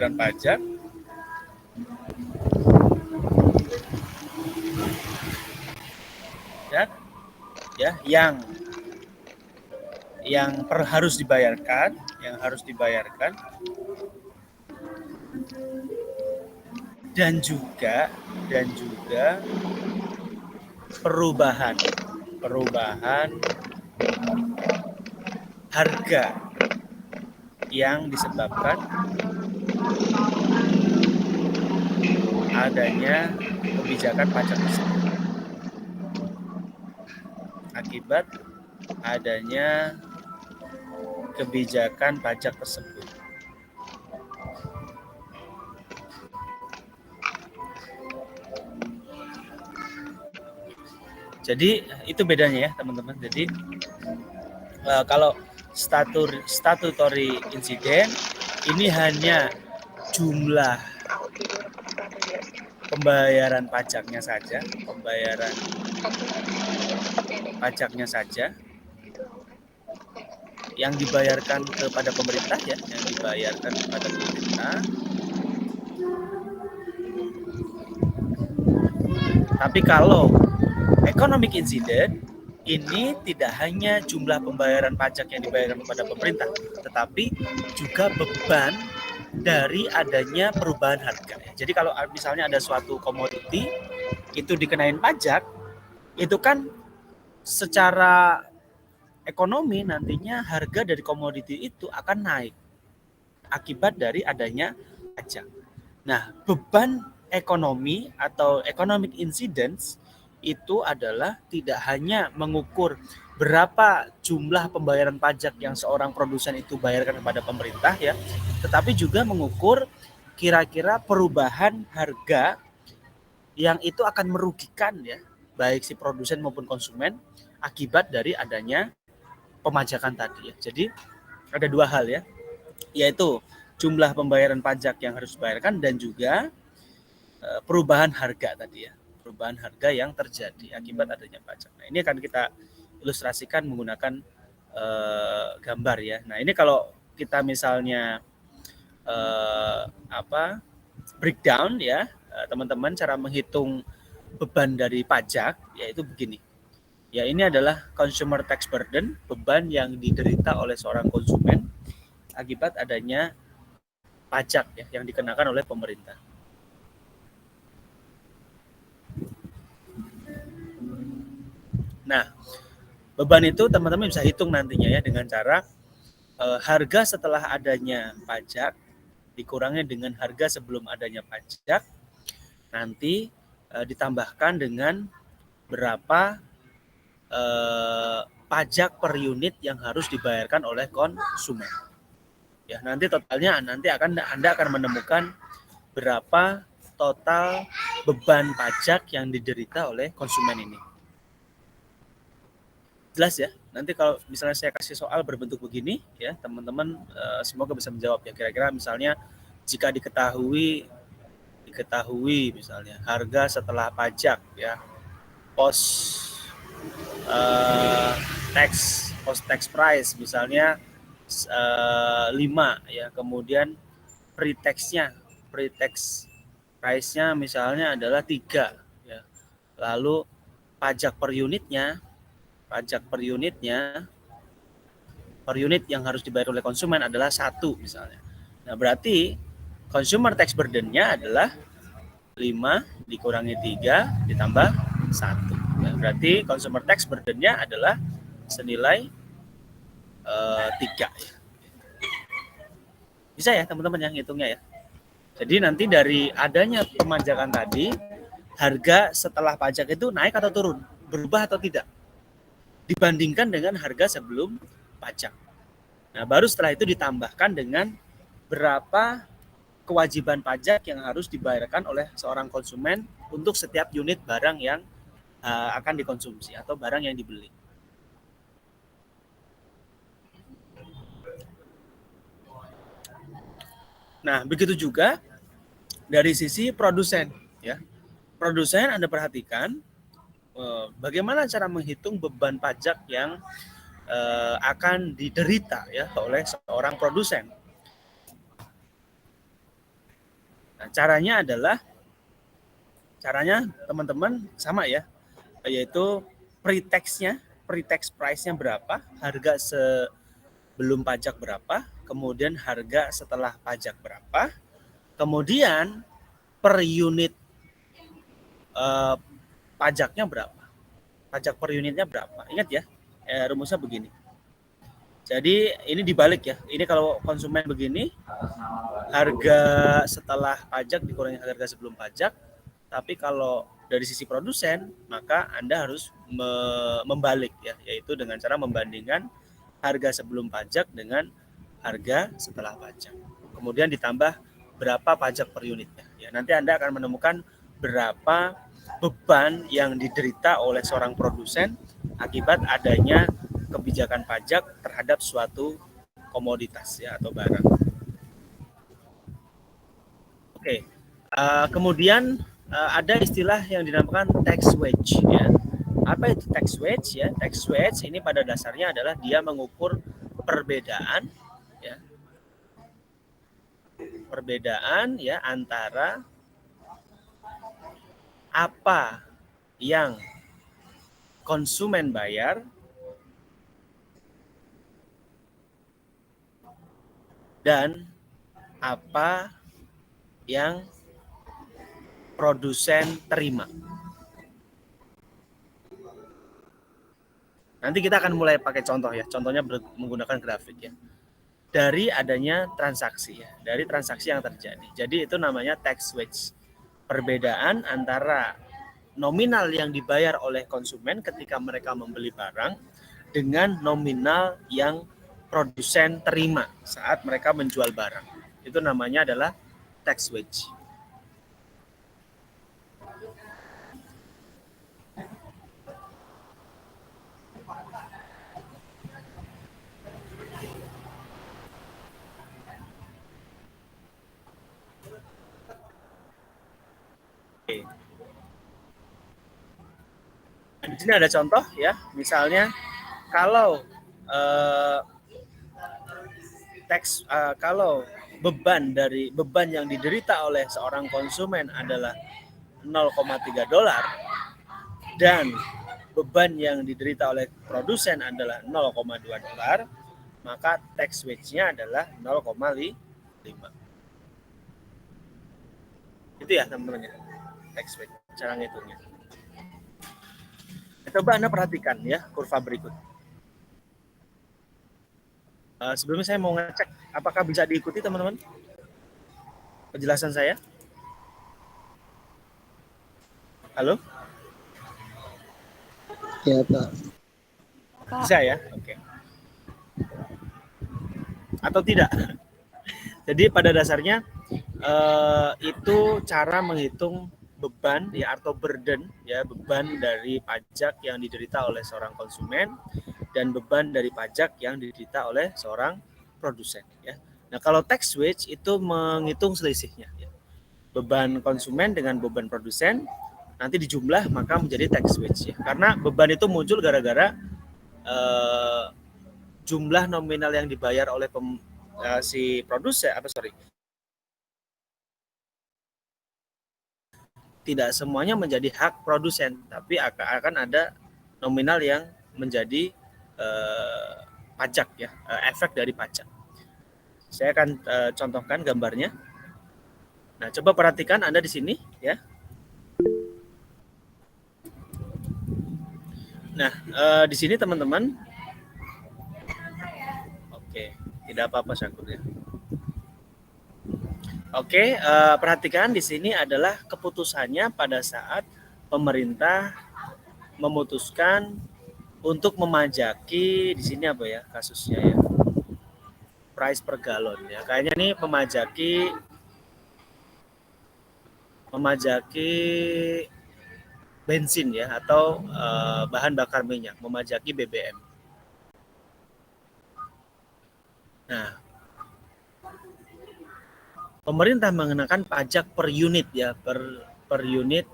pajak ya yang harus dibayarkan, dan juga perubahan harga yang disebabkan adanya kebijakan pajak tersebut. Akibat adanya kebijakan pajak tersebut. Jadi itu bedanya ya teman-teman. Jadi kalau statutory incident ini hanya jumlah pembayaran pajaknya saja, yang dibayarkan kepada pemerintah ya, Tapi kalau economic incident ini tidak hanya jumlah pembayaran pajak yang dibayarkan kepada pemerintah, tetapi juga beban dari adanya perubahan harga. Jadi kalau misalnya ada suatu komoditi itu dikenain pajak, itu kan secara ekonomi nantinya harga dari komoditi itu akan naik akibat dari adanya pajak. Nah, beban ekonomi atau economic incidents itu adalah tidak hanya mengukur berapa jumlah pembayaran pajak yang seorang produsen itu bayarkan kepada pemerintah ya, tetapi juga mengukur kira-kira perubahan harga yang itu akan merugikan ya, baik si produsen maupun konsumen akibat dari adanya pemajakan tadi ya. Jadi ada dua hal ya, yaitu jumlah pembayaran pajak yang harus dibayarkan dan juga perubahan harga tadi ya, perubahan harga yang terjadi akibat adanya pajak. Nah, ini akan kita ilustrasikan menggunakan gambar ya. Nah, ini kalau kita misalnya breakdown ya, teman-teman, cara menghitung beban dari pajak yaitu begini. Ya, ini adalah consumer tax burden, beban yang diderita oleh seorang konsumen akibat adanya pajak ya yang dikenakan oleh pemerintah. Nah, beban itu teman-teman bisa hitung nantinya ya dengan cara harga setelah adanya pajak dikurangi dengan harga sebelum adanya pajak, nanti ditambahkan dengan berapa pajak per unit yang harus dibayarkan oleh konsumen. Ya, nanti totalnya Anda akan menemukan berapa total beban pajak yang diderita oleh konsumen ini. Jelas ya? Nanti kalau misalnya saya kasih soal berbentuk begini ya, teman-teman semoga bisa menjawab ya. Kira-kira misalnya jika diketahui misalnya harga setelah pajak ya, post tax price misalnya 5 ya, kemudian pre-tax price-nya misalnya adalah 3 ya. Lalu pajak per unitnya per unit yang harus dibayar oleh konsumen adalah 1 misalnya. Nah, berarti consumer tax burden-nya adalah 5 dikurangi 3 ditambah 1. Nah, berarti consumer tax burden-nya adalah senilai 3 ya. Bisa ya teman-teman yang hitungnya ya. Jadi nanti dari adanya pemajakan tadi, harga setelah pajak itu naik atau turun, berubah atau tidak, dibandingkan dengan harga sebelum pajak. Nah, baru setelah itu ditambahkan dengan berapa kewajiban pajak yang harus dibayarkan oleh seorang konsumen untuk setiap unit barang yang akan dikonsumsi atau barang yang dibeli. Nah, begitu juga dari sisi produsen ya. Produsen Anda perhatikan bagaimana cara menghitung beban pajak yang akan diderita ya oleh seorang produsen. Nah, caranya teman-teman sama ya, yaitu pre-tax price-nya berapa, harga sebelum pajak berapa, kemudian harga setelah pajak berapa, kemudian per unit pajaknya berapa, pajak per unitnya berapa. Ingat ya, rumusnya begini. Jadi ini dibalik ya. Ini kalau konsumen begini, harga setelah pajak dikurangi harga sebelum pajak. Tapi kalau dari sisi produsen, maka Anda harus membalik ya, yaitu dengan cara membandingkan harga sebelum pajak dengan harga setelah pajak. Kemudian ditambah berapa pajak per unitnya. Ya, nanti Anda akan menemukan berapa beban yang diderita oleh seorang produsen akibat adanya kebijakan pajak terhadap suatu komoditas ya atau barang. Oke, kemudian ada istilah yang dinamakan tax wedge ya. Apa itu tax wedge ya? Tax wedge ini pada dasarnya adalah dia mengukur perbedaan ya antara apa yang konsumen bayar dan apa yang produsen terima. Nanti kita akan mulai pakai contoh ya. Contohnya menggunakan grafik ya. Dari adanya transaksi ya, dari transaksi yang terjadi. Jadi itu namanya tax wedge. Perbedaan antara nominal yang dibayar oleh konsumen ketika mereka membeli barang dengan nominal yang produsen terima saat mereka menjual barang. Itu namanya adalah tax wedge. Oke. Di sini ada contoh ya, misalnya kalau kalau beban yang diderita oleh seorang konsumen adalah $0,3 dan beban yang diderita oleh produsen adalah $0,2, maka tax wedge-nya adalah 0,5. Itu ya teman-teman ya, tax wedge, cara ngitungnya. Coba Anda perhatikan ya kurva berikut. Sebelumnya saya mau ngecek apakah bisa diikuti teman-teman penjelasan saya. Halo? Ya Pak. Bisa ya? Oke. Atau tidak? Jadi pada dasarnya itu cara menghitung beban ya atau burden ya, beban dari pajak yang diderita oleh seorang konsumen dan beban dari pajak yang diderita oleh seorang produsen ya. Nah, kalau tax wedge itu menghitung selisihnya ya. Beban konsumen dengan beban produsen nanti dijumlah maka menjadi tax wedge ya. Karena beban itu muncul gara-gara jumlah nominal yang dibayar oleh si produsen tidak semuanya menjadi hak produsen, tapi akan ada nominal yang menjadi pajak ya, efek dari pajak. Saya akan contohkan gambarnya. Nah, coba perhatikan Anda di sini ya. Nah, di sini teman-teman, oke, tidak apa-apa Syukur ya. Oke, perhatikan di sini adalah keputusannya pada saat pemerintah memutuskan untuk memajaki di sini apa ya kasusnya ya, price per galon ya. Kayaknya ini memajaki bensin ya atau bahan bakar minyak, memajaki BBM. Nah, pemerintah mengenakan pajak per unit ya, per unit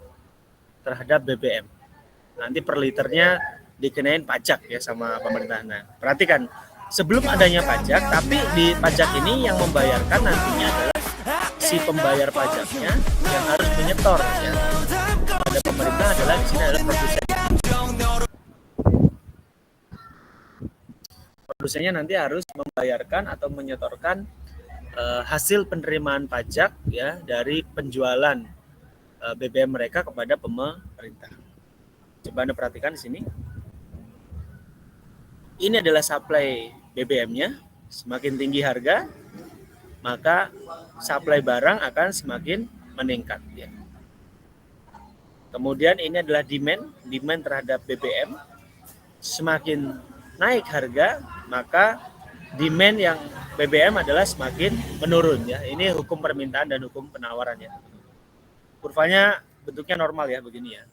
terhadap BBM. Nanti per liternya dikenain pajak ya sama pemerintah. Nah, perhatikan sebelum adanya pajak, tapi di pajak ini yang membayarkan nantinya adalah si pembayar pajaknya yang harus menyetor ya pada pemerintah adalah di sini adalah produsen. Produsennya nanti harus membayarkan atau menyetorkan hasil penerimaan pajak ya dari penjualan BBM mereka kepada pemerintah. Coba Anda perhatikan di sini. Ini adalah supply BBM-nya. Semakin tinggi harga, maka supply barang akan semakin meningkat ya. Kemudian ini adalah demand terhadap BBM. Semakin naik harga, maka demand yang BBM adalah semakin menurun ya. Ini hukum permintaan dan hukum penawaran ya. Kurvanya bentuknya normal ya begini ya.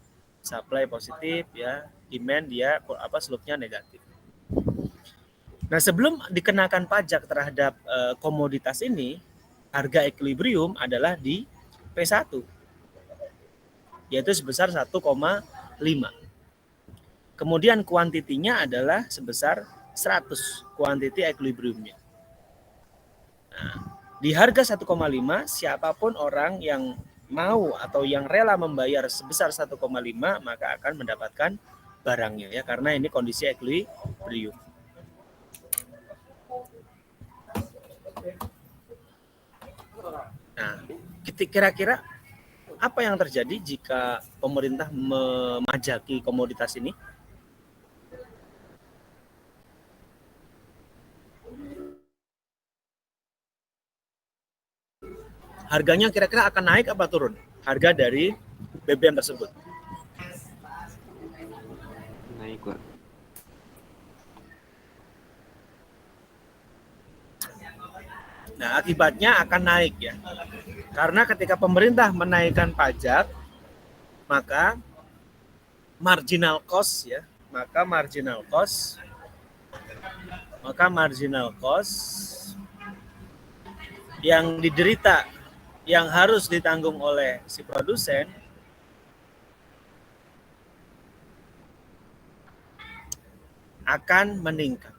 Supply positif ya, demand dia slope-nya negatif. Nah, sebelum dikenakan pajak terhadap komoditas ini, harga equilibrium adalah di P1, yaitu sebesar 1,5. Kemudian kuantitinya adalah sebesar 100, kuantiti equilibriumnya. Nah, di harga 1,5, siapapun orang yang mau atau yang rela membayar sebesar 1,5, maka akan mendapatkan barangnya ya, karena ini kondisi equilibrium. Nah, kira-kira apa yang terjadi jika pemerintah memajaki komoditas ini? Harganya kira-kira akan naik apa turun? Harga dari BBM tersebut. Naik, Pak. Nah, akibatnya akan naik ya. Karena ketika pemerintah menaikkan pajak, maka marginal cost ya, maka marginal cost yang diderita, yang harus ditanggung oleh si produsen akan meningkat.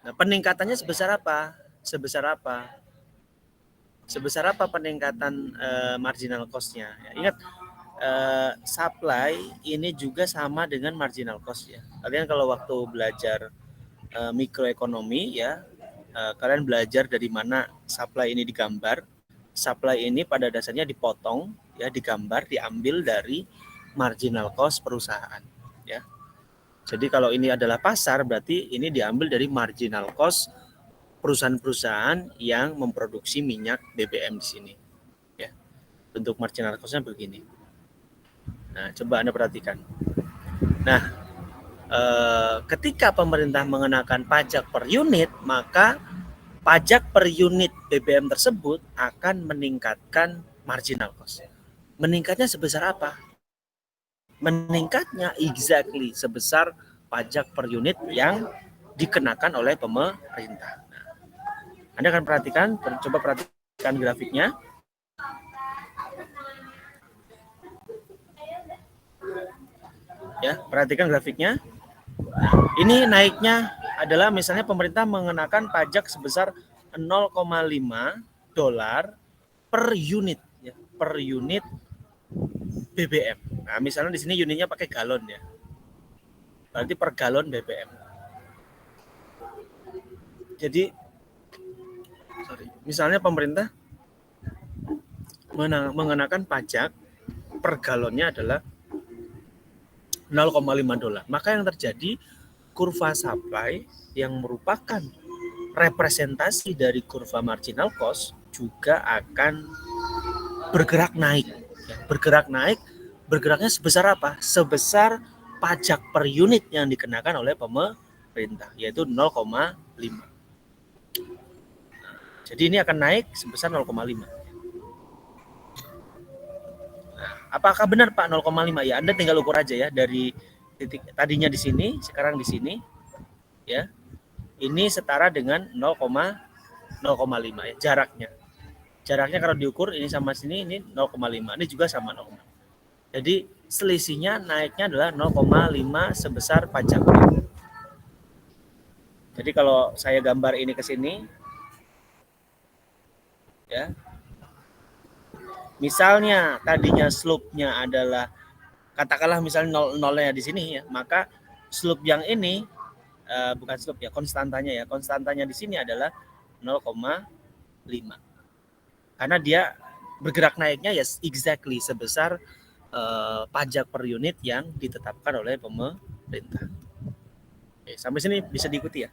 Nah, peningkatannya sebesar apa? Sebesar apa peningkatan marginal cost-nya? Ya, ingat, supply ini juga sama dengan marginal cost ya. Kalian kalau waktu belajar mikroekonomi ya, kalian belajar dari mana supply ini digambar. Supply ini pada dasarnya dipotong ya, digambar, diambil dari marginal cost perusahaan ya. Jadi kalau ini adalah pasar, berarti ini diambil dari marginal cost perusahaan-perusahaan yang memproduksi minyak BBM di sini. Ya, bentuk marginal cost-nya begini. Nah, coba Anda perhatikan. Nah, ketika pemerintah mengenakan pajak per unit, maka pajak per unit BBM tersebut akan meningkatkan marginal cost. Meningkatnya sebesar apa? Meningkatnya exactly sebesar pajak per unit yang dikenakan oleh pemerintah. Nah, Anda akan perhatikan, coba perhatikan grafiknya. Ya, perhatikan grafiknya. Ini naiknya adalah misalnya pemerintah mengenakan pajak sebesar $0,5 per unit ya, per unit BBM. Nah, misalnya di sini unitnya pakai galon ya. Berarti per galon BBM. Jadi misalnya pemerintah mengenakan pajak per galonnya adalah $0,5. Maka yang terjadi, kurva supply yang merupakan representasi dari kurva marginal cost juga akan bergerak naik. Bergeraknya sebesar apa? Sebesar pajak per unit yang dikenakan oleh pemerintah, yaitu 0,5. Jadi ini akan naik sebesar 0,5. Nah, apakah benar Pak 0,5? Ya, Anda tinggal ukur aja ya, dari titik tadinya di sini, sekarang di sini. Ya. Ini setara dengan 0,5 ya, jaraknya. Jaraknya kalau diukur ini sama sini, ini 0,5. Ini juga sama 0,5. Jadi selisihnya naiknya adalah 0,5 sebesar pajak. Jadi kalau saya gambar ini ke sini, ya, misalnya tadinya slope-nya adalah katakanlah misalnya nolnya di sini ya, maka slope yang ini bukan slope ya, konstantanya ya. Konstantanya di sini adalah 0,5. Karena dia bergerak naiknya ya exactly sebesar pajak per unit yang ditetapkan oleh pemerintah. Oke, sampai sini bisa diikuti ya.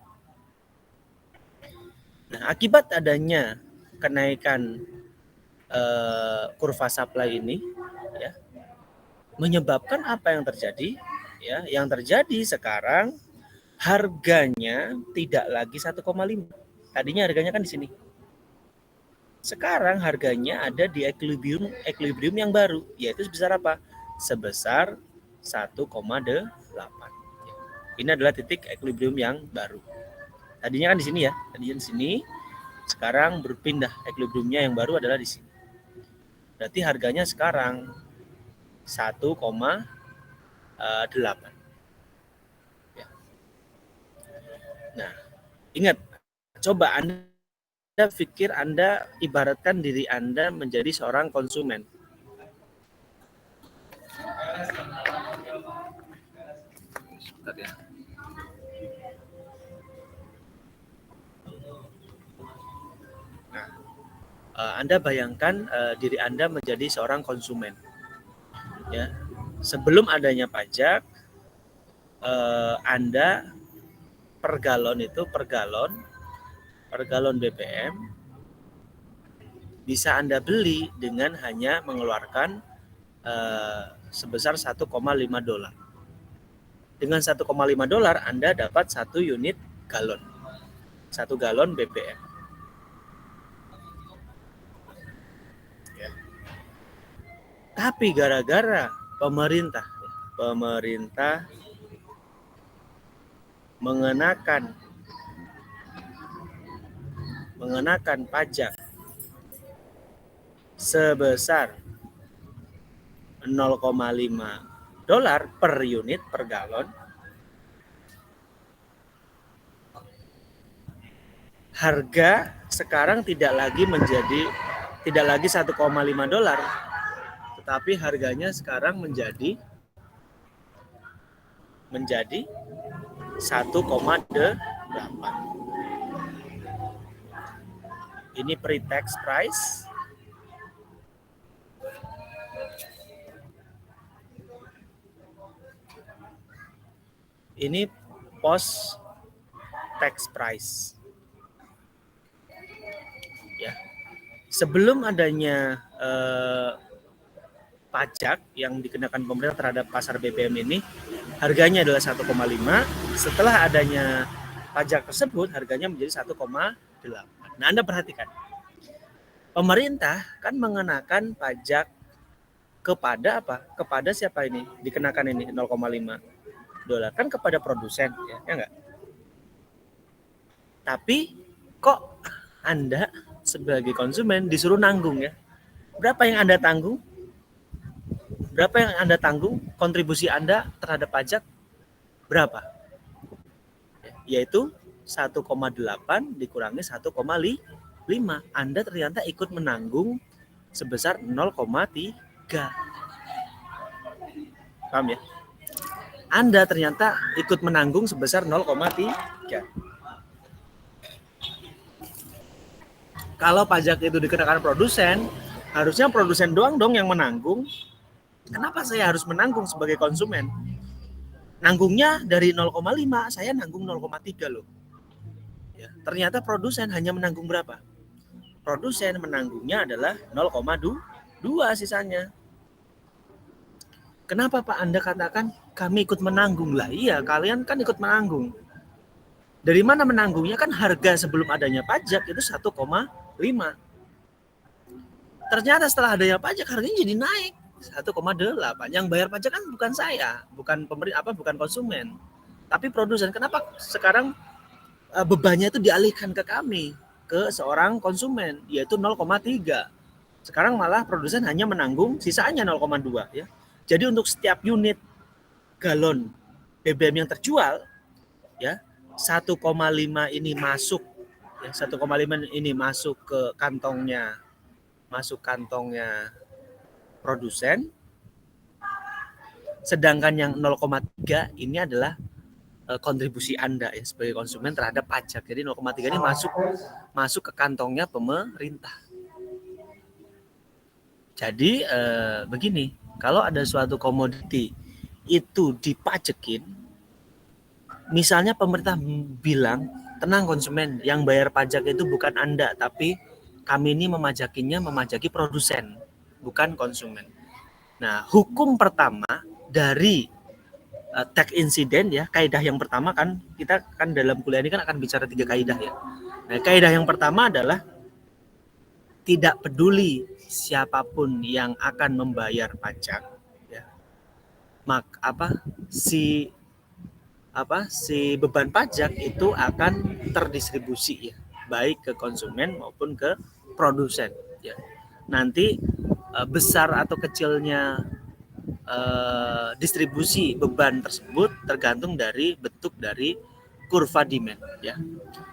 Nah, akibat adanya kenaikan kurva supply ini, ya, menyebabkan apa yang terjadi? Ya, yang terjadi sekarang harganya tidak lagi 1,5. Tadinya harganya kan di sini. Sekarang harganya ada di equilibrium yang baru, yaitu sebesar apa? Sebesar 1,8. Ini adalah titik equilibrium yang baru. Tadinya kan di sini ya, tadinya di sini. Sekarang berpindah equilibriumnya yang baru adalah di sini. Berarti harganya sekarang 1,8. Ya. Nah, ingat, coba Anda pikir, Anda ibaratkan diri Anda menjadi seorang konsumen. Bentar ya. Nah, Anda bayangkan diri Anda menjadi seorang konsumen. Ya, sebelum adanya pajak, Anda per galon BBM bisa Anda beli dengan hanya mengeluarkan sebesar $1,5. Dengan $1,5 Anda dapat 1 unit galon. 1 galon BBM. Ya. Tapi gara-gara pemerintah mengenakan pajak sebesar $0,5 per unit per galon, harga sekarang tidak lagi $1,5, tetapi harganya sekarang menjadi 1,8. Ini pre-tax price. Ini post tax price. Ya. Sebelum adanya pajak yang dikenakan pemerintah terhadap pasar BBM ini, harganya adalah 1,5. Setelah adanya pajak tersebut, harganya menjadi 1,8. Nah, Anda perhatikan. Pemerintah kan mengenakan pajak kepada apa? Kepada siapa ini? Dikenakan ini $0,5. Kan kepada produsen, ya enggak? Tapi kok Anda sebagai konsumen disuruh nanggung ya? Berapa yang Anda tanggung? Berapa yang Anda tanggung? Kontribusi Anda terhadap pajak berapa? Yaitu 1,8 dikurangi 1,5. Anda ternyata ikut menanggung sebesar 0,3. Paham ya? Anda ternyata ikut menanggung sebesar 0,3. Kalau pajak itu dikenakan produsen, harusnya produsen doang dong yang menanggung. Kenapa saya harus menanggung sebagai konsumen? Nanggungnya dari 0,5, saya nanggung 0,3 loh. Ya, ternyata produsen hanya menanggung berapa? Produsen menanggungnya adalah 0,2 sisanya. Kenapa Pak Anda katakan kami ikut menanggung? Lah iya, kalian kan ikut menanggung. Dari mana menanggungnya? Kan harga sebelum adanya pajak itu 1,5. Ternyata setelah adanya pajak harganya jadi naik 1,8. Yang bayar pajak kan bukan saya, bukan pemerintah, bukan konsumen, tapi produsen. Kenapa sekarang bebannya itu dialihkan ke kami, ke seorang konsumen, yaitu 0,3. Sekarang malah produsen hanya menanggung sisanya 0,2 ya. Jadi untuk setiap unit galon BBM yang terjual ya, 1,5 ini masuk ya, 1,5 ini masuk ke kantongnya produsen, sedangkan yang 0,3 ini adalah kontribusi Anda ya sebagai konsumen terhadap pajak. Jadi 0,3 ini masuk ke kantongnya pemerintah. Jadi begini, kalau ada suatu komoditi itu dipajekin, misalnya pemerintah bilang, tenang konsumen, yang bayar pajak itu bukan Anda, tapi kami ini memajaki produsen, bukan konsumen. Nah, hukum pertama dari tax incident ya, kaidah yang pertama kan, kita kan dalam kuliah ini kan akan bicara 3 kaidah ya. Nah, kaidah yang pertama adalah tidak peduli siapapun yang akan membayar pajak ya. Si beban pajak itu akan terdistribusi ya, baik ke konsumen maupun ke produsen ya. Nanti besar atau kecilnya distribusi beban tersebut tergantung dari bentuk dari kurva demand ya.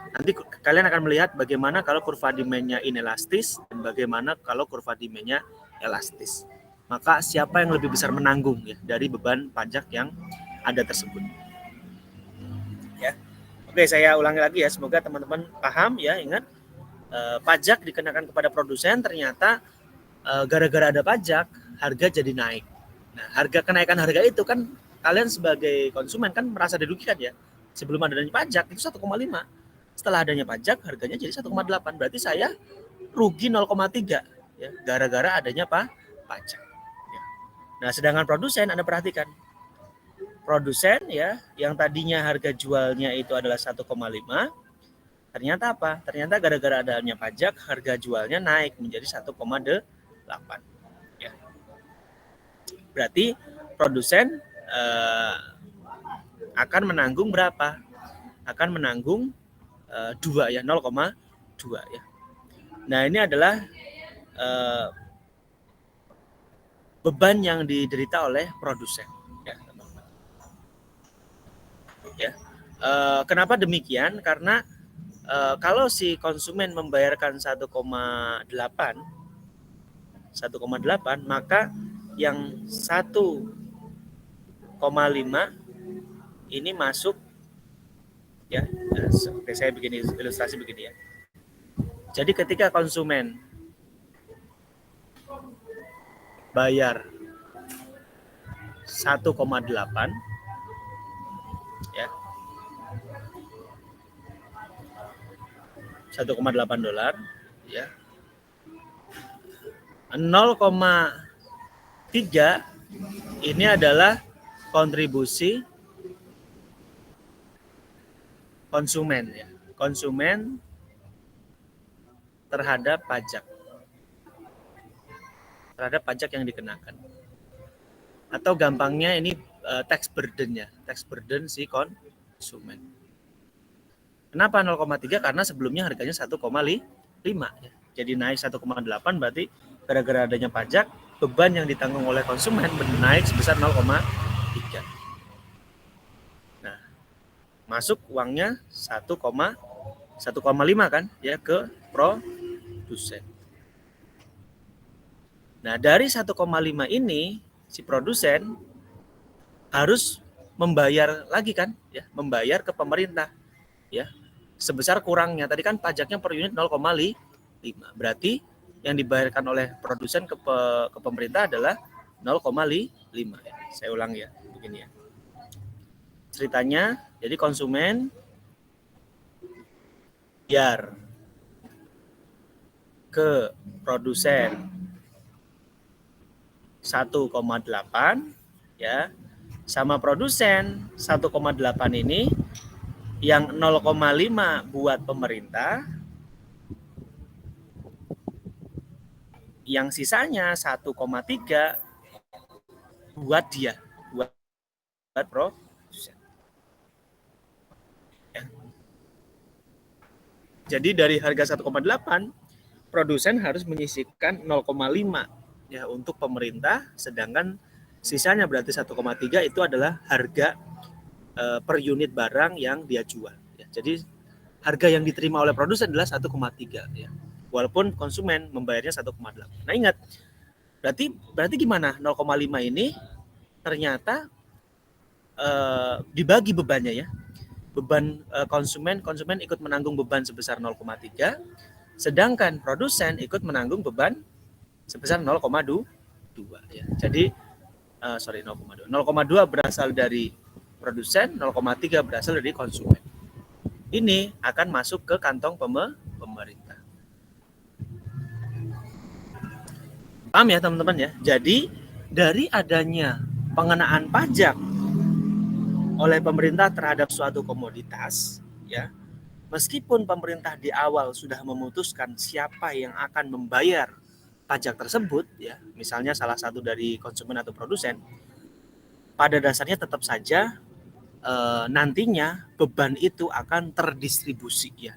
Nanti kalian akan melihat bagaimana kalau kurva demand-nya inelastis dan bagaimana kalau kurva demand-nya elastis. Maka siapa yang lebih besar menanggung ya dari beban pajak yang ada tersebut. Ya. Oke, saya ulangi lagi ya, semoga teman-teman paham ya. Ingat, pajak dikenakan kepada produsen, ternyata gara-gara ada pajak harga jadi naik. Nah, kenaikan harga itu kan kalian sebagai konsumen kan merasa dirugikan ya. Sebelum adanya pajak itu 1,5. Setelah adanya pajak harganya jadi 1,8. Berarti saya rugi 0,3 ya, gara-gara adanya pajak. Ya. Nah, sedangkan produsen, Anda perhatikan. Produsen ya, yang tadinya harga jualnya itu adalah 1,5, ternyata apa? Ternyata gara-gara adanya pajak harga jualnya naik menjadi 1,8. Ya. Berarti produsen akan menanggung berapa? Akan menanggung 2 ya, 0,2 ya. Nah, ini adalah beban yang diderita oleh produsen ya, teman-teman. Ya. Kenapa demikian? Karena kalau si konsumen membayarkan 1,8, maka yang 1,5 ini masuk ya. Oke, saya bikin ilustrasi begini ya. Jadi ketika konsumen bayar 1,8 ya, 1,8 dolar ya, 0,3 ini adalah kontribusi konsumen ya, konsumen terhadap pajak yang dikenakan, atau gampangnya ini tax burden si konsumen. Kenapa 0,3? Karena sebelumnya harganya 1,5 ya. Jadi naik 1,8, berarti gara-gara adanya pajak beban yang ditanggung oleh konsumen naik sebesar 0,3. Nah, masuk uangnya 1,5 kan ya ke produsen. Nah, dari 1,5 ini si produsen harus membayar lagi kan ya, membayar ke pemerintah ya sebesar kurangnya. Tadi kan pajaknya per unit 0,5. Berarti yang dibayarkan oleh produsen ke pemerintah adalah 0,5 ya. Saya ulang ya, begini ya. Ceritanya, jadi konsumen bayar ke produsen 1,8 ya, sama produsen 1,8 ini yang 0,5 buat pemerintah, yang sisanya 1,3 buat dia, buat produsen. Ya. Jadi dari harga 1,8 produsen harus menyisihkan 0,5 ya untuk pemerintah, sedangkan sisanya berarti 1,3 itu adalah harga per unit barang yang dia jual. Jadi harga yang diterima oleh produsen adalah 1,3 ya. Walaupun konsumen membayarnya 1,8. Nah, ingat, berarti gimana? 0,5 ini ternyata dibagi bebannya ya. Beban konsumen ikut menanggung beban sebesar 0,3, sedangkan produsen ikut menanggung beban sebesar 0,2 ya. Jadi 0,2 berasal dari produsen, 0,3 berasal dari konsumen. Ini akan masuk ke kantong pemerintah. Paham ya teman-teman ya? Jadi dari adanya pengenaan pajak oleh pemerintah terhadap suatu komoditas ya, meskipun pemerintah di awal sudah memutuskan siapa yang akan membayar pajak tersebut ya, misalnya salah satu dari konsumen atau produsen, pada dasarnya tetap saja nantinya beban itu akan terdistribusi ya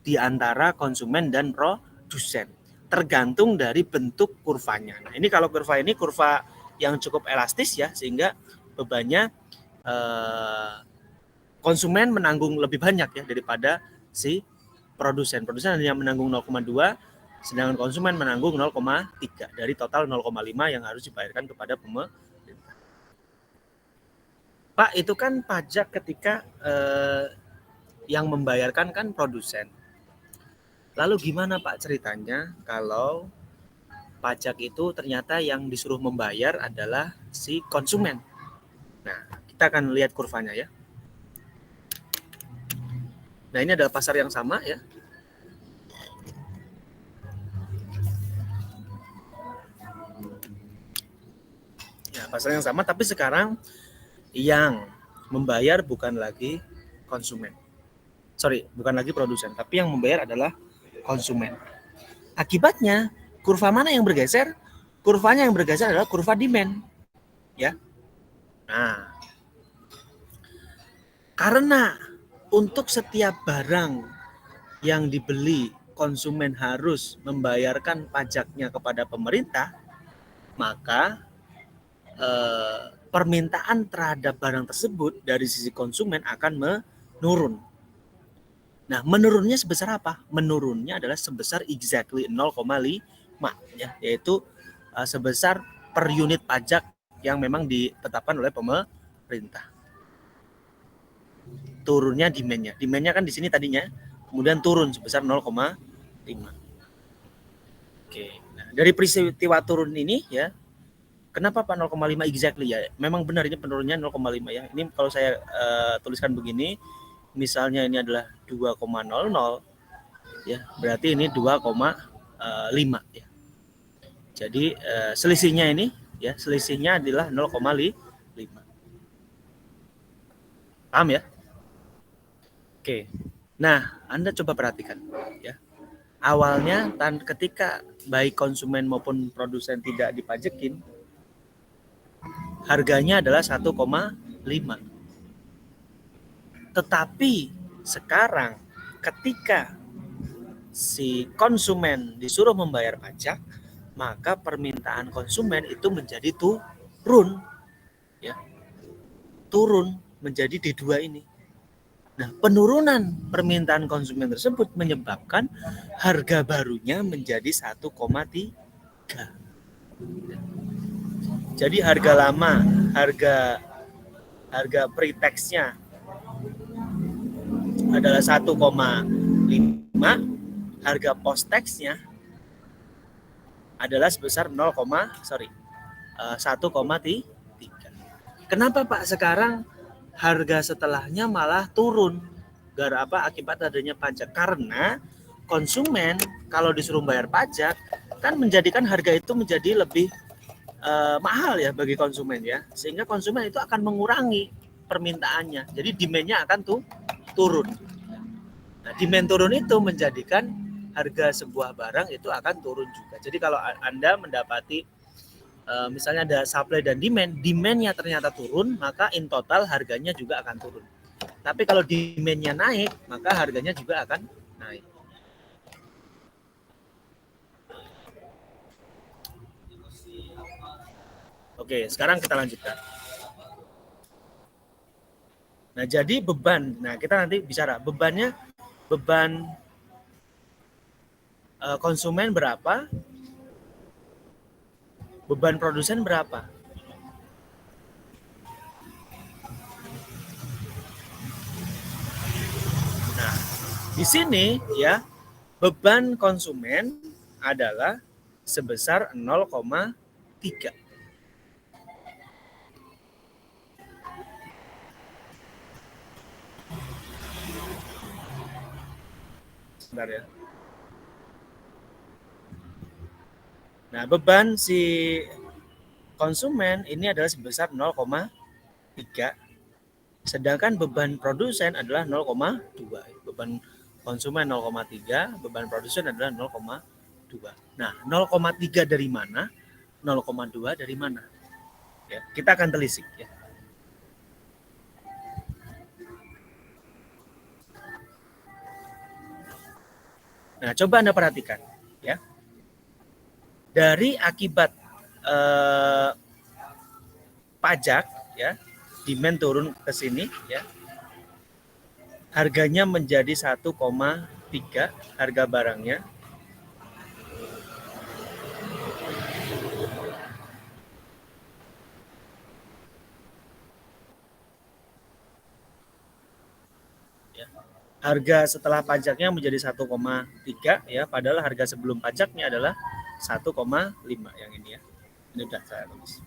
di antara konsumen dan produsen, tergantung dari bentuk kurvanya. Nah, ini kalau kurva ini kurva yang cukup elastis ya, sehingga bebannya konsumen menanggung lebih banyak ya daripada si produsen. Produsen hanya menanggung 0,2, sedangkan konsumen menanggung 0,3 dari total 0,5 yang harus dibayarkan kepada pemerintah. Pak, itu kan pajak ketika yang membayarkan kan produsen. Lalu gimana Pak ceritanya kalau pajak itu ternyata yang disuruh membayar adalah si konsumen? Nah, kita akan lihat kurvanya ya. Nah, ini adalah pasar yang sama ya. Ya, pasar yang sama, tapi sekarang yang membayar bukan lagi konsumen. Bukan lagi produsen, tapi yang membayar adalah konsumen. Akibatnya, kurva mana yang bergeser? Kurvanya yang bergeser adalah kurva demand. Ya. Nah, karena untuk setiap barang yang dibeli, konsumen harus membayarkan pajaknya kepada pemerintah, maka permintaan terhadap barang tersebut dari sisi konsumen akan menurun. Nah, menurunnya sebesar apa? Menurunnya adalah sebesar exactly 0,5 ya, yaitu sebesar per unit pajak yang memang ditetapkan oleh pemerintah. Turunnya demand-nya. Demand-nya kan di sini tadinya, kemudian turun sebesar 0,5. Oke. Nah, dari peristiwa turun ini ya, kenapa Pak 0,5 exactly ya? Memang benar ini penurunnya 0,5 ya. Ini kalau saya tuliskan begini, misalnya ini adalah 2,00 ya, berarti ini 2,5 ya. Jadi selisihnya ini ya, selisihnya adalah 0,5. Paham ya? Oke. Nah, Anda coba perhatikan ya. Awalnya ketika baik konsumen maupun produsen tidak dipajekin, harganya adalah 1,5. Tetapi sekarang ketika si konsumen disuruh membayar pajak, maka permintaan konsumen itu menjadi turun ya. Turun menjadi D2 ini. Nah, penurunan permintaan konsumen tersebut menyebabkan harga barunya menjadi 1,3. Jadi harga lama, harga pre-tax-nya adalah 1,5, harga post-tax-nya adalah sebesar 1,3. Kenapa Pak sekarang harga setelahnya malah turun? Gara apa? Akibat adanya pajak. Karena konsumen kalau disuruh bayar pajak kan menjadikan harga itu menjadi lebih mahal ya bagi konsumen ya, sehingga konsumen itu akan mengurangi permintaannya. Jadi demand-nya akan turun. Nah, demand turun itu menjadikan harga sebuah barang itu akan turun juga. Jadi kalau Anda mendapati misalnya ada supply dan demand-nya ternyata turun, maka in total harganya juga akan turun. Tapi kalau demand-nya naik, maka harganya juga akan naik. Oke, sekarang kita lanjutkan. Nah, jadi beban. Nah, kita nanti bicara beban konsumen berapa, beban produsen berapa. Nah, di sini ya beban konsumen adalah sebesar 0,3. Sebentar ya. Nah, beban si konsumen ini adalah sebesar 0,3, sedangkan beban produsen adalah 0,2. Beban konsumen 0,3, beban produsen adalah 0,2. Nah, 0,3 dari mana? 0,2 dari mana? Ya, kita akan telisik ya. Nah, coba Anda perhatikan ya. Dari akibat eh, pajak ya, demand turun ke sini ya. Harganya menjadi 1,3 harga barangnya. Ya. Harga setelah pajaknya menjadi 1,3 ya, padahal harga sebelum pajaknya adalah 1,5 yang ini ya. Ini sudah saya tulis.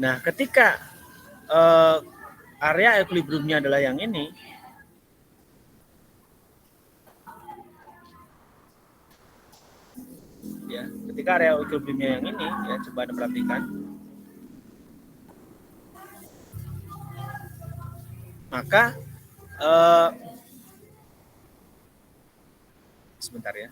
Nah, ketika area equilibriumnya adalah yang ini, ya, ketika area equilibriumnya yang ini, ya, coba Anda perhatikan, maka sebentar ya.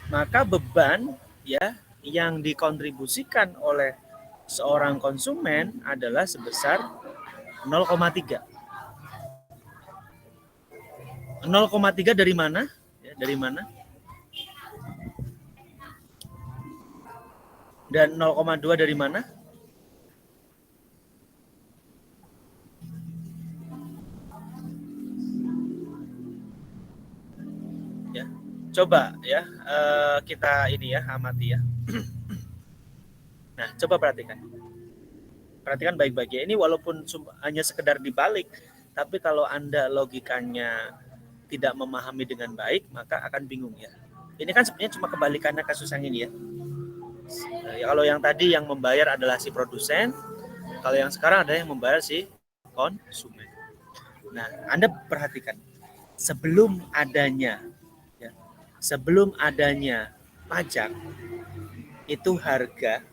Maka beban ya yang dikontribusikan oleh seorang konsumen adalah sebesar 0,3. 0,3 dari mana? Ya, dari mana? Dan 0,2 dari mana? Ya. Coba ya kita ini ya amati ya. Nah, coba perhatikan. Perhatikan baik-baik ya. Ini walaupun hanya sekedar dibalik, tapi kalau Anda logikanya tidak memahami dengan baik, maka akan bingung ya. Ini kan sebenarnya cuma kebalikannya kasus yang ini ya. Ya, kalau yang tadi yang membayar adalah si produsen, kalau yang sekarang ada yang membayar si konsumen. Nah, Anda perhatikan sebelum adanya ya, sebelum adanya pajak itu harga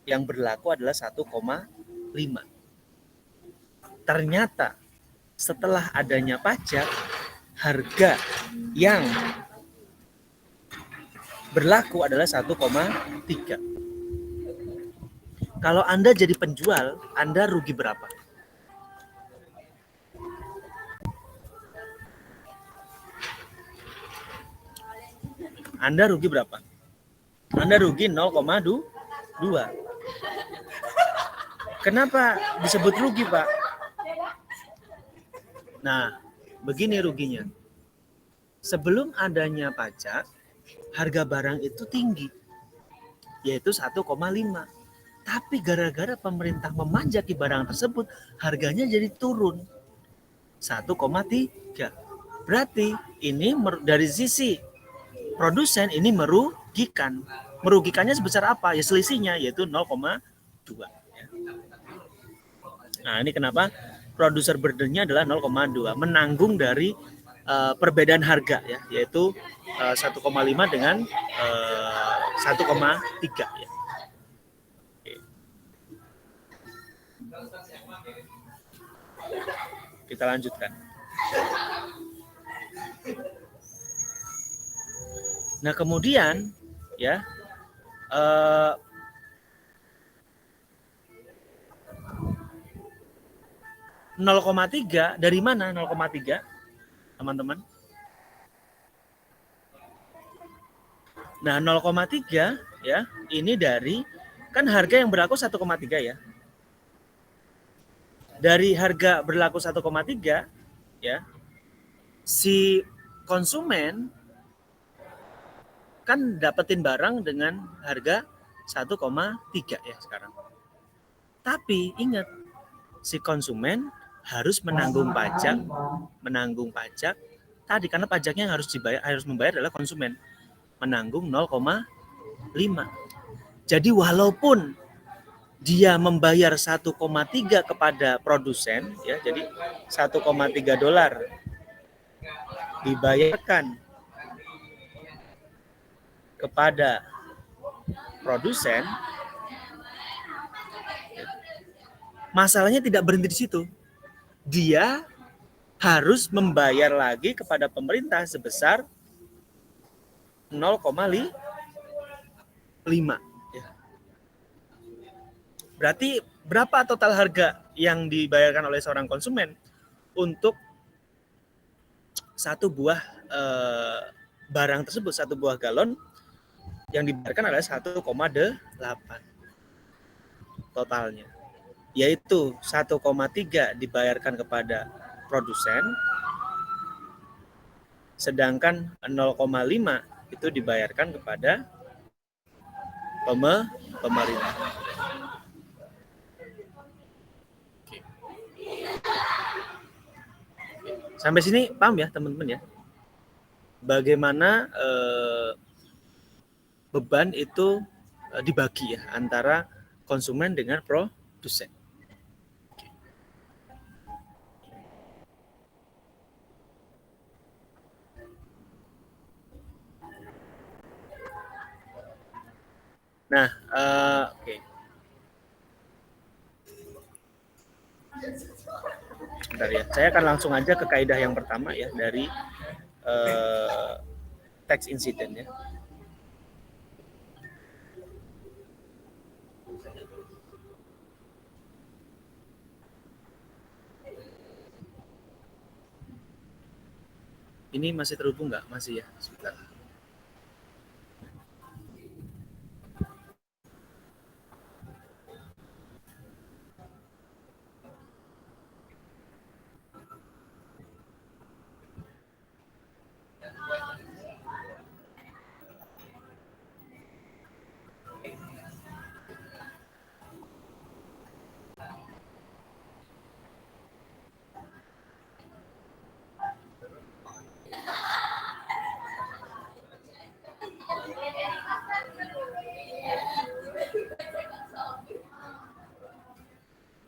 yang berlaku adalah 1,5. Ternyata setelah adanya pajak harga yang berlaku adalah 1,3. Kalau Anda jadi penjual, Anda rugi berapa? Anda rugi berapa? Anda rugi 0,2. Kenapa disebut rugi, Pak? Nah, begini ruginya. Sebelum adanya pajak, harga barang itu tinggi, yaitu 1,5. Tapi gara-gara pemerintah memanjaki barang tersebut, harganya jadi turun 1,3. Berarti ini dari sisi produsen ini merugikan. Merugikannya sebesar apa? Ya selisihnya yaitu 0,2. Nah, ini kenapa produser burdennya adalah 0,2, menanggung dari perbedaan harga ya, yaitu 1,5 dengan 1,3 ya. Kita lanjutkan. Nah, kemudian ya 0,3 dari mana 0,3 teman-teman? Nah 0,3 ya ini dari kan harga yang berlaku 1,3 ya. Dari harga berlaku 1,3 ya si konsumen kan dapetin barang dengan harga 1,3 ya sekarang. Tapi ingat si konsumen harus menanggung pajak tadi karena pajaknya harus membayar adalah konsumen menanggung 0,5. Jadi walaupun dia membayar 1,3 kepada produsen ya, jadi 1,3 dolar dibayarkan kepada produsen, masalahnya tidak berhenti di situ. Dia harus membayar lagi kepada pemerintah sebesar 0,5. Ya. Berarti berapa total harga yang dibayarkan oleh seorang konsumen untuk satu buah barang tersebut, satu buah galon yang dibayarkan adalah 1,8 totalnya. Yaitu 1,3 dibayarkan kepada produsen, sedangkan 0,5 itu dibayarkan kepada pemerintah. Sampai sini paham ya teman-teman ya? Bagaimana beban itu dibagi ya antara konsumen dengan produsen. Nah, oke. Bentar ya, saya akan langsung aja ke kaidah yang pertama ya dari tax incident ya. Ini masih terhubung nggak? Masih ya, sebentar.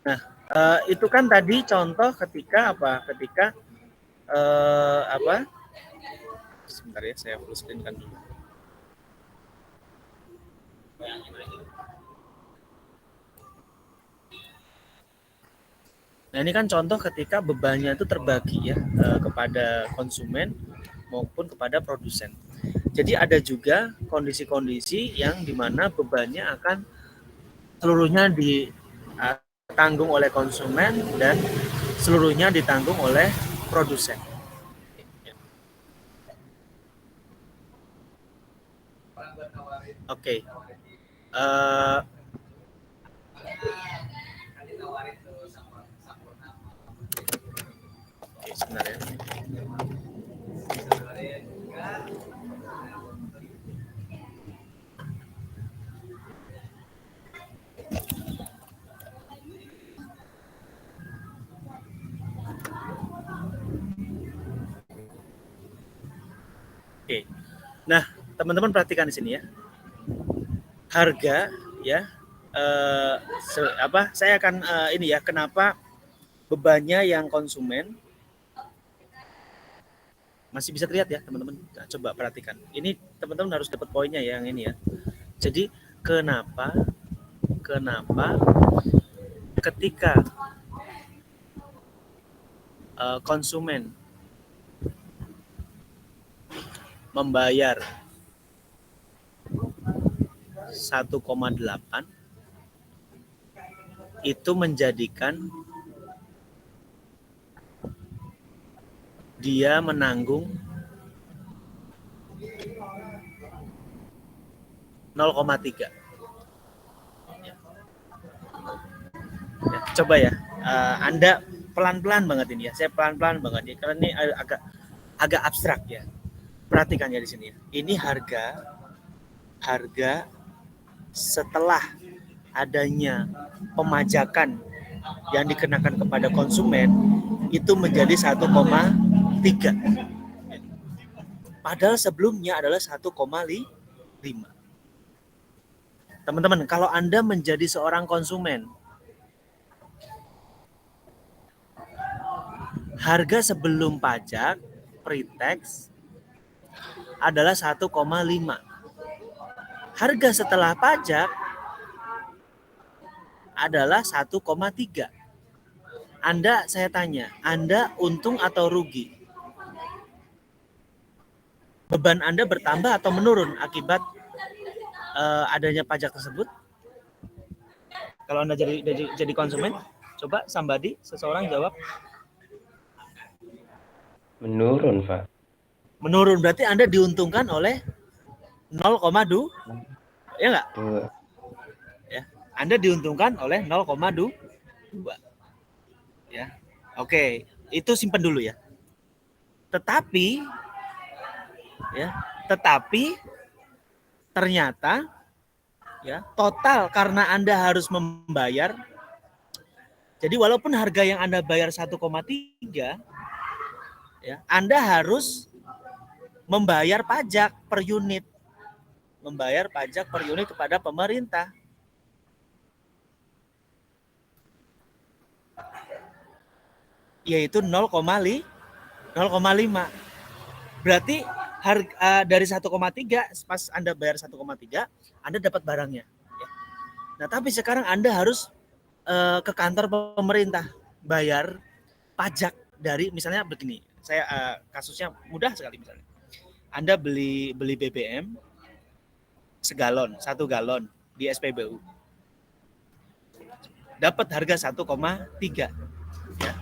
Nah, itu kan tadi contoh ketika apa? Ketika apa? Sebentar ya, saya full screen kan dulu. Nah, ini kan contoh ketika bebannya itu terbagi ya kepada konsumen maupun kepada produsen. Jadi ada juga kondisi-kondisi yang dimana bebannya akan seluruhnya ditanggung oleh konsumen dan seluruhnya ditanggung oleh produsen. Oke. Oke, sebentar ya. Oke. Nah, teman-teman perhatikan di sini ya. Harga ya saya akan ini ya kenapa bebannya yang konsumen masih bisa terlihat ya teman-teman. Nah, coba perhatikan. Ini teman-teman harus dapat poinnya ya, yang ini ya. Jadi kenapa ketika konsumen membayar 1,8 itu menjadikan dia menanggung 0,3. Ya. Ya, coba ya, Anda pelan-pelan banget ini ya. Saya pelan-pelan banget ya, karena ini agak abstrak ya. Perhatikan ya di sini ya. Ini harga setelah adanya pemajakan yang dikenakan kepada konsumen itu menjadi 1,3. Padahal sebelumnya adalah 1,5. Teman-teman, kalau Anda menjadi seorang konsumen, harga sebelum pajak pre-tax adalah 1,5. Harga setelah pajak adalah 1,3. Saya tanya, Anda untung atau rugi? Beban Anda bertambah atau menurun akibat adanya pajak tersebut? Kalau Anda jadi konsumen, coba seseorang jawab. Menurun, Pak. Menurun, berarti Anda diuntungkan oleh 0,2, ya nggak? Ya, Anda diuntungkan oleh 0,2. Ya, oke, itu simpan dulu ya. Tetapi ternyata ya total karena Anda harus membayar. Jadi walaupun harga yang Anda bayar 1,3, ya, Anda harus membayar pajak per unit. Membayar pajak per unit kepada pemerintah. Yaitu 0,5. Berarti dari 1,3, pas Anda bayar 1,3, Anda dapat barangnya. Nah, tapi sekarang Anda harus ke kantor pemerintah bayar pajak dari, misalnya begini, saya kasusnya mudah sekali. Misalnya Anda beli BBM segalon, 1 galon di SPBU, dapat harga 1,3. Ya.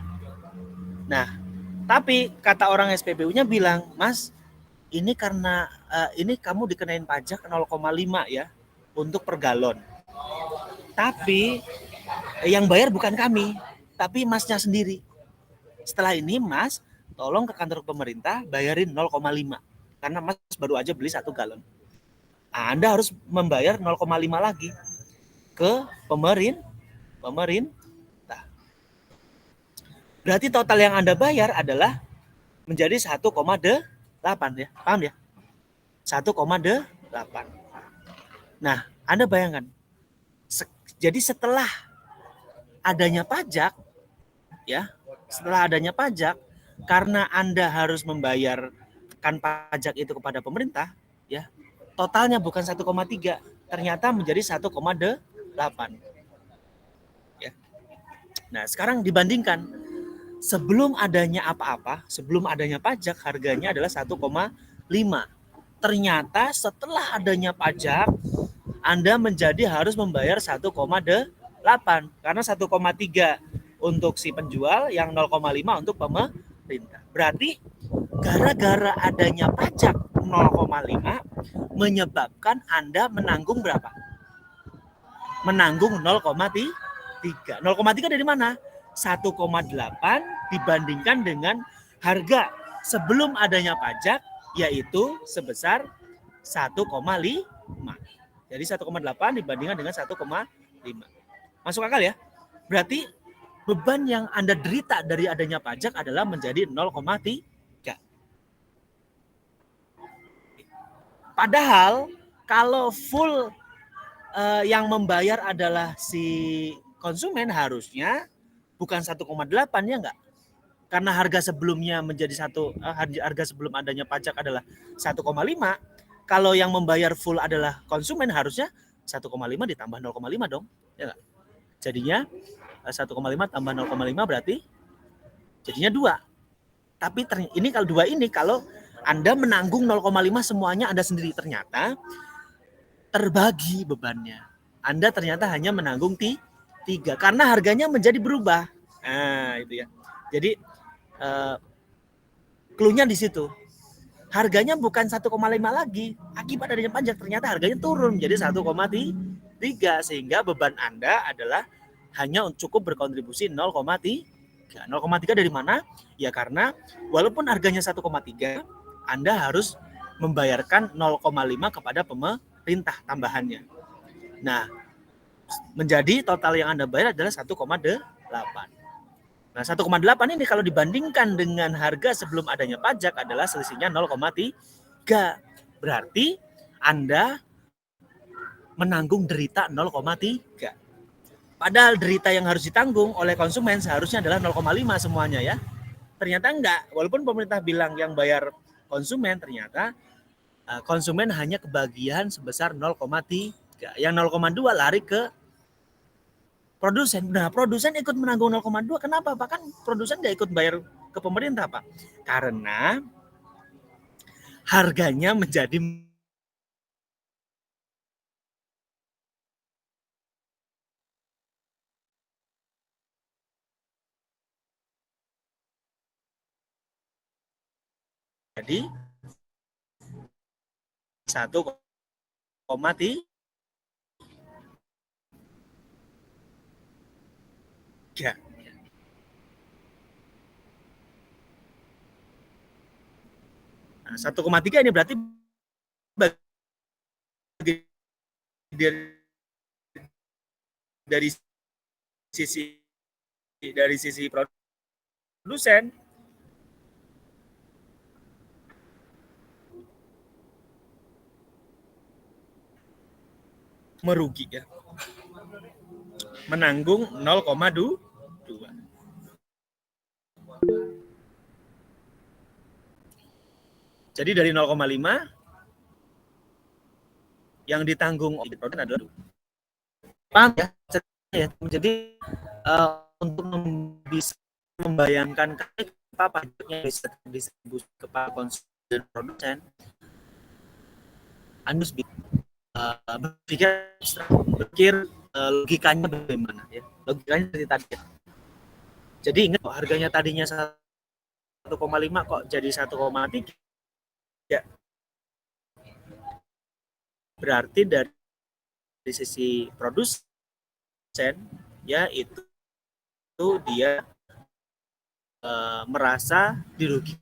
Nah, tapi kata orang SPBU-nya bilang, Mas, ini karena ini kamu dikenain pajak 0,5 ya untuk per galon. Tapi yang bayar bukan kami, tapi Masnya sendiri. Setelah ini Mas, tolong ke kantor pemerintah bayarin 0,5. Karena Mas baru aja beli 1 galon. Anda harus membayar 0,5 lagi ke pemerintah. Berarti total yang Anda bayar adalah menjadi 1,8 ya. Paham ya? 1,8. Nah, Anda bayangkan. Jadi setelah adanya pajak, ya, karena Anda harus membayarkan pajak itu kepada pemerintah, ya, totalnya bukan 1,3, ternyata menjadi 1,8. Ya. Nah, sekarang dibandingkan sebelum adanya pajak harganya adalah 1,5. Ternyata setelah adanya pajak Anda harus membayar 1,8 karena 1,3 untuk si penjual, yang 0,5 untuk pemerintah. Berarti gara-gara adanya pajak 0,5 menyebabkan Anda menanggung berapa? Menanggung 0,3. 0,3 dari mana? 1,8 dibandingkan dengan harga sebelum adanya pajak, yaitu sebesar 1,5. Jadi 1,8 dibandingkan dengan 1,5. Masuk akal ya? Berarti beban yang Anda derita dari adanya pajak adalah menjadi 0,3. Padahal kalau full yang membayar adalah si konsumen, harusnya bukan 1,8 ya enggak? Karena harga sebelumnya harga sebelum adanya pajak adalah 1,5. Kalau yang membayar full adalah konsumen, harusnya 1,5 ditambah 0,5 dong, ya enggak? Jadinya 1,5 tambah 0,5 berarti jadinya 2. Tapi ini kalau 2 ini, kalau Anda menanggung 0,5 semuanya Anda sendiri, ternyata terbagi bebannya. Anda ternyata hanya menanggung 3 karena harganya menjadi berubah. Nah, itu ya. Jadi Cluenya di situ. Harganya bukan 1,5 lagi. Akibat adanya pajak ternyata harganya turun menjadi 1,3 sehingga beban Anda adalah hanya cukup berkontribusi 0,3. 0,3 dari mana? Ya karena walaupun harganya 1,3, Anda harus membayarkan 0,5 kepada pemerintah tambahannya. Nah, menjadi total yang Anda bayar adalah 1,8. Nah, 1,8 ini kalau dibandingkan dengan harga sebelum adanya pajak adalah selisihnya 0,3. Berarti Anda menanggung derita 0,3. Padahal derita yang harus ditanggung oleh konsumen seharusnya adalah 0,5 semuanya ya. Ternyata enggak. Walaupun pemerintah bilang yang bayar konsumen, ternyata konsumen hanya kebagian sebesar 0,3. Yang 0,2 lari ke produsen. Nah, produsen ikut menanggung 0,2. Kenapa, Pak? Kan produsen nggak ikut bayar ke pemerintah, Pak. Karena harganya menjadi jadi 1,3. Nah, 1,3 ini berarti bagi dari sisi produsen merugi ya, menanggung 0,2. Jadi dari 0,5 yang ditanggung oleh produsen adalah paham ya? Jadi untuk bisa membayangkan apa pajaknya bisa distribusi kepada konsumen dan produsen, Anda berpikir logikanya bagaimana ya? Logikanya seperti tadi. Jadi ingat harganya tadinya 1,5 kok jadi 1,3. Berarti dari sisi produsen ya itu dia merasa dirugikan.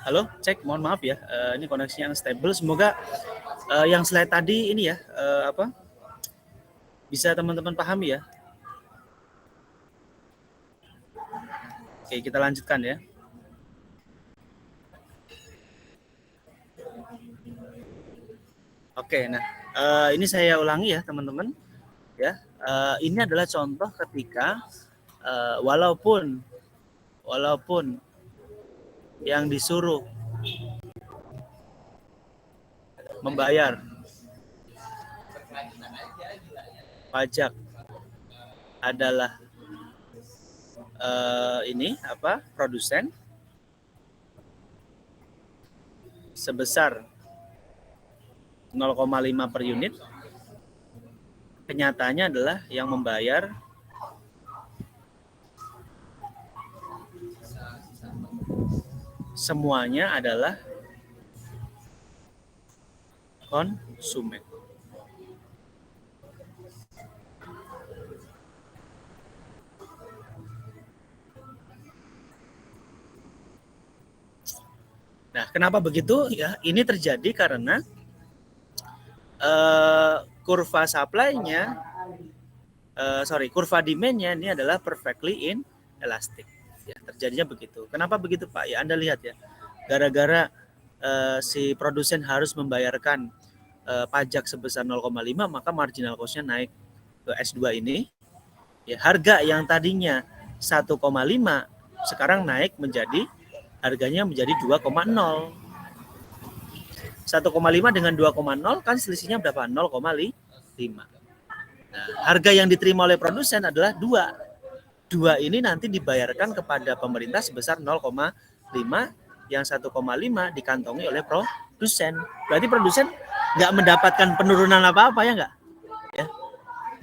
Halo, cek. Mohon maaf ya, ini koneksinya unstable. Semoga yang slide tadi ini ya, bisa teman-teman pahami ya. Oke, kita lanjutkan ya. Oke, nah ini saya ulangi ya teman-teman. Ya, ini adalah contoh ketika walaupun yang disuruh membayar pajak adalah produsen sebesar 0,5 per unit, kenyataannya adalah yang membayar semuanya adalah konsumen. Nah, kenapa begitu? Ya, ini terjadi karena kurva supply-nya, kurva demand-nya ini adalah perfectly inelastic. Ya, terjadinya begitu. Kenapa begitu, Pak? Ya, Anda lihat ya. Gara-gara si produsen harus membayarkan pajak sebesar 0,5, maka marginal cost-nya naik ke S2 ini. Ya, harga yang tadinya 1,5 sekarang naik menjadi harganya menjadi 2,0. 1,5 dengan 2,0 kan selisihnya berapa? 0,5. Nah, harga yang diterima oleh produsen adalah 2. 2 ini nanti dibayarkan kepada pemerintah sebesar 0,5, yang 1,5 dikantongi oleh produsen. Berarti produsen nggak mendapatkan penurunan apa-apa ya nggak? Ya.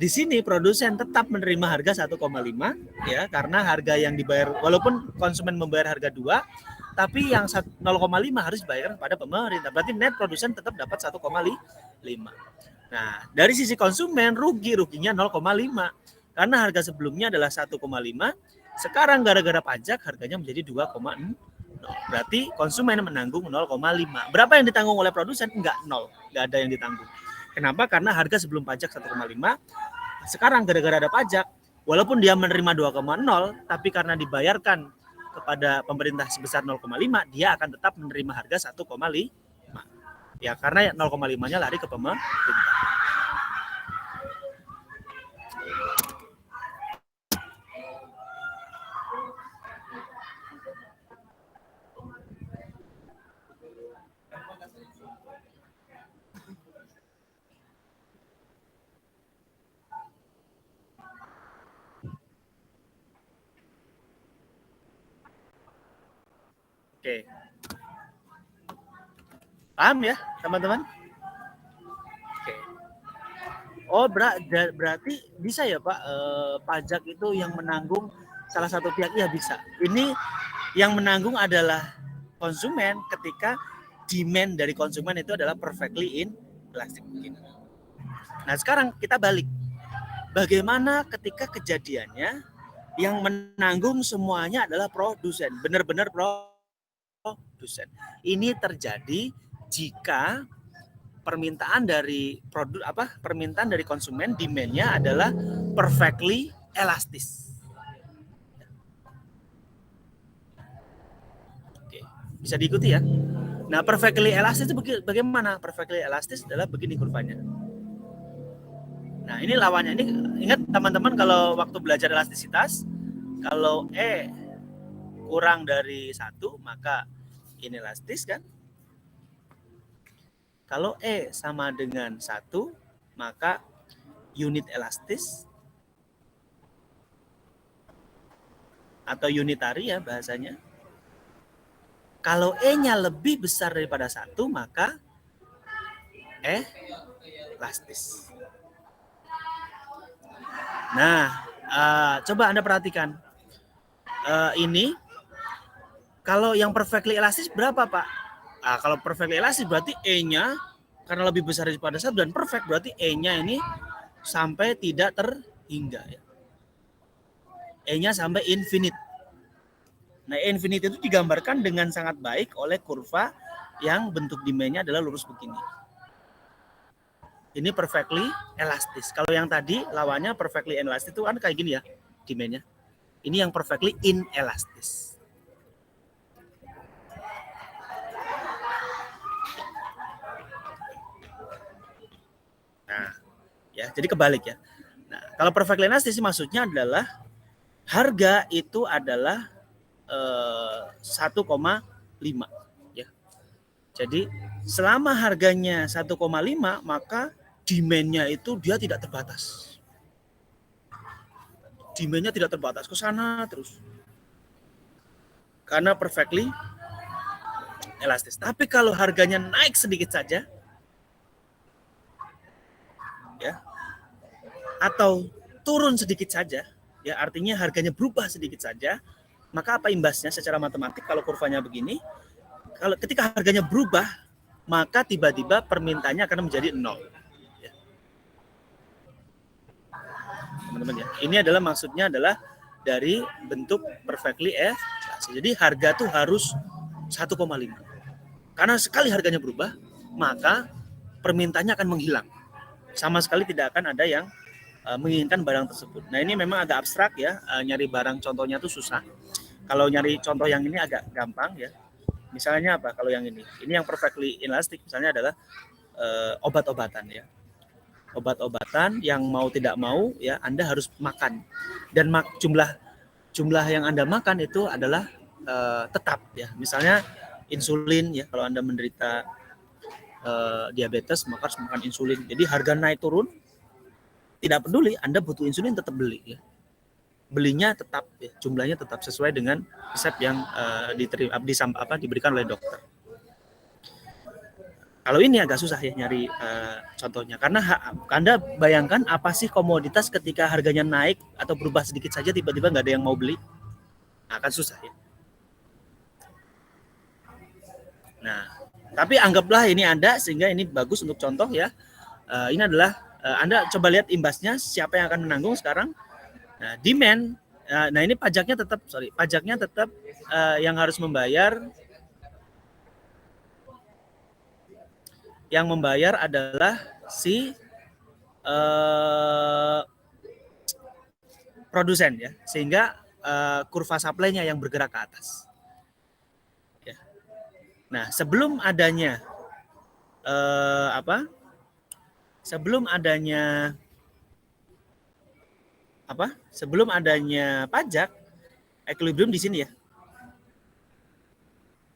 Di sini produsen tetap menerima harga 1,5 ya, karena harga yang dibayar, walaupun konsumen membayar harga 2, tapi yang 0,5 harus dibayarkan kepada pemerintah. Berarti net produsen tetap dapat 1,5. Nah, dari sisi konsumen ruginya 0,5. Karena harga sebelumnya adalah 1,5, sekarang gara-gara pajak harganya menjadi 2,0. Berarti konsumen menanggung 0,5. Berapa yang ditanggung oleh produsen? Enggak, 0. Enggak ada yang ditanggung. Kenapa? Karena harga sebelum pajak 1,5, sekarang gara-gara ada pajak, walaupun dia menerima 2,0, tapi karena dibayarkan kepada pemerintah sebesar 0,5, dia akan tetap menerima harga 1,5. Ya, karena 0,5-nya lari ke pemerintah. Oke. Paham ya, teman-teman? Oke. Oh, berarti bisa ya, Pak, pajak itu yang menanggung salah satu pihak? Ya bisa. Ini yang menanggung adalah konsumen ketika demand dari konsumen itu adalah perfectly inelastic. Nah, sekarang kita balik. Bagaimana ketika kejadiannya yang menanggung semuanya adalah produsen, benar-benar produsen. Ini terjadi jika permintaan dari permintaan dari konsumen, demand-nya adalah perfectly elastis. Oke, bisa diikuti ya. Nah, perfectly elastis itu bagaimana? Perfectly elastis adalah begini kurvanya. Nah, ini lawannya. Ini ingat teman-teman kalau waktu belajar elastisitas, kalau E kurang dari 1, maka inelastis kan? Kalau E sama dengan 1, maka unit elastis atau unitary ya bahasanya. Kalau E-nya lebih besar daripada 1, maka elastis. Nah, coba Anda perhatikan. Ini kalau yang perfectly elastis berapa, Pak? Kalau perfectly elastis berarti E-nya karena lebih besar daripada 1 dan perfect, berarti E-nya ini sampai tidak terhingga ya. E-nya sampai infinite. Nah, infinity itu digambarkan dengan sangat baik oleh kurva yang bentuk demand-nya adalah lurus begini. Ini perfectly elastis. Kalau yang tadi lawannya perfectly inelastis itu kan kayak gini ya demand-nya. Ini yang perfectly inelastis. Nah, ya, jadi kebalik ya. Nah, kalau perfectly inelastis maksudnya adalah harga itu adalah 1,5 ya. Jadi selama harganya 1,5 maka demand-nya itu dia tidak terbatas. Demand-nya tidak terbatas ke sana terus. Karena perfectly elastis. Tapi kalau harganya naik sedikit saja ya atau turun sedikit saja ya, artinya harganya berubah sedikit saja, maka apa imbasnya secara matematik kalau kurvanya begini? Kalau ketika harganya berubah, maka tiba-tiba permintaannya akan menjadi 0. Ya. Teman-teman ya, ini adalah maksudnya adalah dari bentuk perfectly elastis. Jadi harga tuh harus 1,5. Karena sekali harganya berubah, maka permintaannya akan menghilang. Sama sekali tidak akan ada yang menginginkan barang tersebut. Nah, ini memang agak abstrak ya, nyari barang contohnya tuh susah. Kalau nyari contoh yang ini agak gampang ya. Misalnya apa? Kalau yang ini yang perfectly inelastic misalnya adalah obat-obatan ya. Obat-obatan yang mau tidak mau ya Anda harus makan. Dan jumlah yang Anda makan itu adalah tetap ya. Misalnya insulin ya, kalau Anda menderita diabetes maka harus makan insulin. Jadi harga naik turun tidak peduli, Anda butuh insulin tetap beli ya. Belinya tetap ya, jumlahnya tetap sesuai dengan resep yang diberikan oleh dokter. Kalau ini agak susah ya nyari contohnya, karena Anda bayangkan apa sih komoditas ketika harganya naik atau berubah sedikit saja tiba-tiba nggak ada yang mau beli, akan susah ya. Nah, tapi anggaplah ini ada sehingga ini bagus untuk contoh ya. Ini adalah Anda coba lihat imbasnya siapa yang akan menanggung sekarang. Nah, demand, nah ini pajaknya tetap yang harus membayar, adalah si produsen ya, sehingga kurva supply-nya yang bergerak ke atas. Ya. Nah, sebelum adanya pajak, equilibrium di sini ya.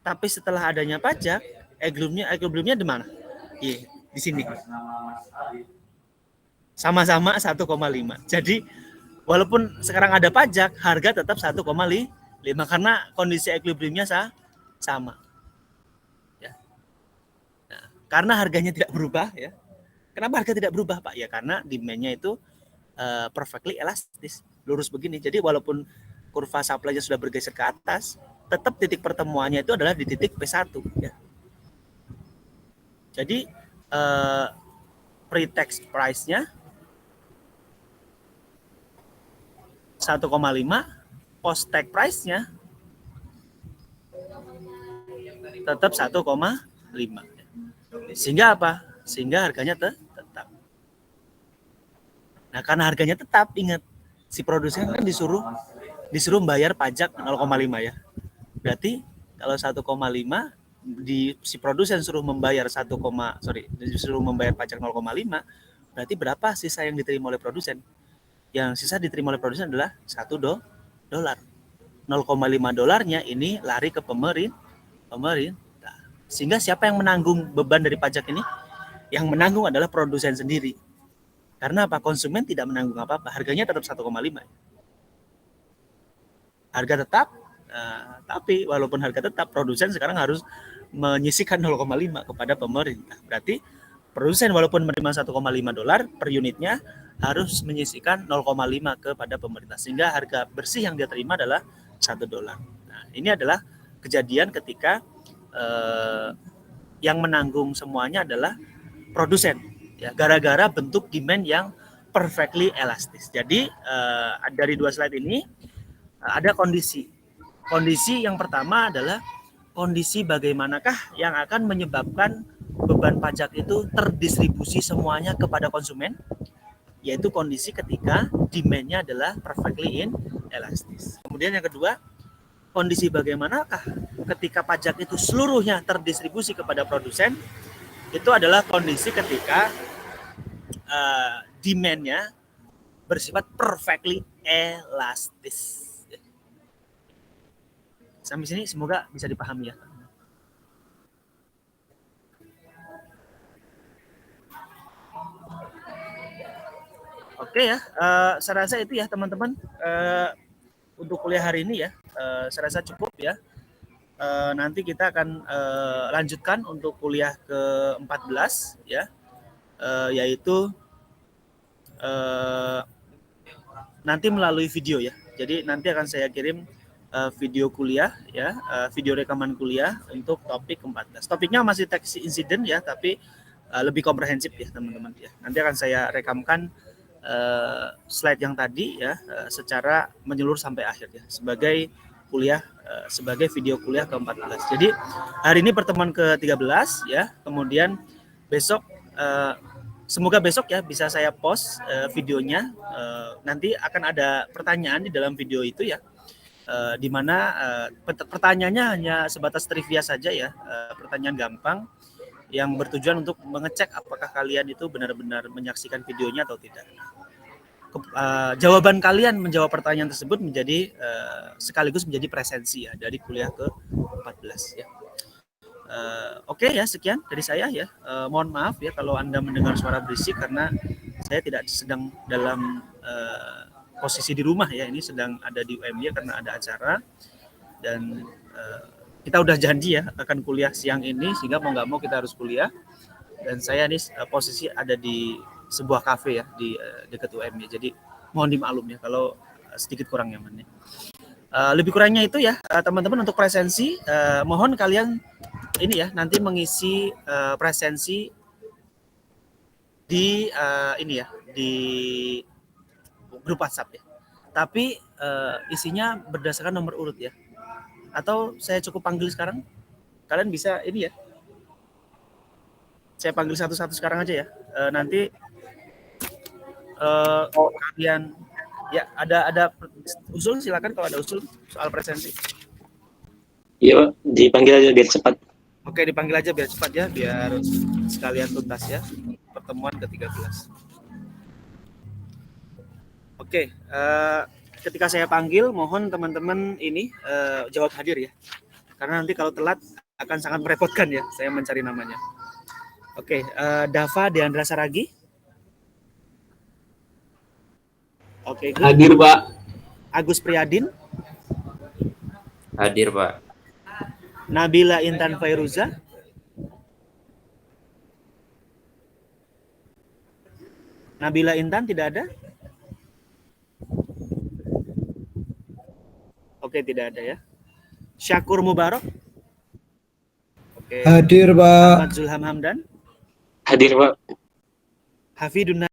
Tapi setelah adanya pajak, equilibriumnya di mana? Iya, di sini. Sama-sama 1,5. Jadi walaupun sekarang ada pajak, harga tetap 1,5 karena kondisi equilibriumnya sama. Ya. Nah, karena harganya tidak berubah ya. Kenapa harga tidak berubah, Pak? Ya karena demand-nya itu perfectly elastis, lurus begini. Jadi walaupun kurva supply-nya sudah bergeser ke atas, tetap titik pertemuannya itu adalah di titik P1 ya. Jadi pre-tax price-nya 1,5, post-tax price-nya tetap 1,5. Sehingga apa? Sehingga harganya tetap. Nah, karena harganya tetap, ingat si produsen kan disuruh bayar pajak 0,5 ya. Berarti kalau 1,5 si produsen disuruh membayar pajak 0,5, berarti berapa sisa yang diterima oleh produsen? Yang sisa diterima oleh produsen adalah $1. 0,5 dolarnya ini lari ke pemerintah. Sehingga siapa yang menanggung beban dari pajak ini? Yang menanggung adalah produsen sendiri. Karena apa? Konsumen tidak menanggung apa-apa. Harganya tetap 1,5. Harga tetap, tapi walaupun harga tetap, produsen sekarang harus menyisihkan 0,5 kepada pemerintah. Berarti produsen walaupun menerima $1,5 per unitnya harus menyisihkan 0,5 kepada pemerintah. Sehingga harga bersih yang dia terima adalah $1. Nah, ini adalah kejadian ketika yang menanggung semuanya adalah produsen. Ya, gara-gara bentuk demand yang perfectly elastis. Jadi dari dua slide ini ada kondisi Kondisi yang pertama adalah kondisi bagaimanakah yang akan menyebabkan beban pajak itu terdistribusi semuanya kepada konsumen, yaitu kondisi ketika demand-nya adalah perfectly inelastis. Kemudian yang kedua, kondisi bagaimanakah ketika pajak itu seluruhnya terdistribusi kepada produsen, itu adalah kondisi ketika demand-nya bersifat perfectly elastis. Sampai sini semoga bisa dipahami ya. Oke ya, saya rasa itu ya teman-teman untuk kuliah hari ini ya. Saya rasa cukup ya. Nanti kita akan lanjutkan untuk kuliah ke-14 ya, yaitu nanti melalui video ya. Jadi nanti akan saya kirim video kuliah ya, video rekaman kuliah untuk topik ke-14. Topiknya masih tax incident ya, tapi lebih komprehensif ya teman-teman ya. Nanti akan saya rekamkan slide yang tadi ya secara menyeluruh sampai akhir ya, sebagai kuliah sebagai video kuliah ke-14. Jadi hari ini pertemuan ke-13 ya, kemudian besok semoga besok ya bisa saya post videonya. Nanti akan ada pertanyaan di dalam video itu ya, di mana pertanyaannya hanya sebatas trivia saja ya, pertanyaan gampang yang bertujuan untuk mengecek apakah kalian itu benar-benar menyaksikan videonya atau tidak. Jawaban kalian menjawab pertanyaan tersebut menjadi sekaligus menjadi presensi ya dari kuliah ke-14 ya. Oke ya, sekian dari saya ya. Mohon maaf ya kalau Anda mendengar suara berisik karena saya tidak sedang dalam posisi di rumah ya, ini sedang ada di UMY karena ada acara, dan kita udah janji ya akan kuliah siang ini, sehingga mau nggak mau kita harus kuliah, dan saya nih posisi ada di sebuah kafe ya di dekat UMY, jadi mohon dimaklum ya kalau sedikit kurang nyaman ya. Lebih kurangnya itu ya teman-teman untuk presensi, mohon kalian ini ya nanti mengisi presensi di ini ya di grup WhatsApp ya. Tapi isinya berdasarkan nomor urut ya. Atau saya cukup panggil sekarang? Kalian bisa ini ya. Saya panggil satu-satu sekarang aja ya. Nanti kalian ya ada usul, silakan kalau ada usul soal presensi. Iya, dipanggil aja biar cepat. Oke, dipanggil aja biar cepat ya, biar sekalian tuntas ya pertemuan ke-13. Oke, ketika saya panggil, mohon teman-teman ini jawab hadir ya. Karena nanti kalau telat akan sangat merepotkan ya, saya mencari namanya. Oke, Dava Deandra Saragi. Oke, hadir Pak. Agus Priyadin. Hadir Pak. Nabila Intan Fairuza. Nabila Intan tidak ada? Oke, tidak ada ya. Syakur Mubarak. Oke. Hadir Pak. Ahmad Zulham Hamdan. Hadir Pak. Hafidun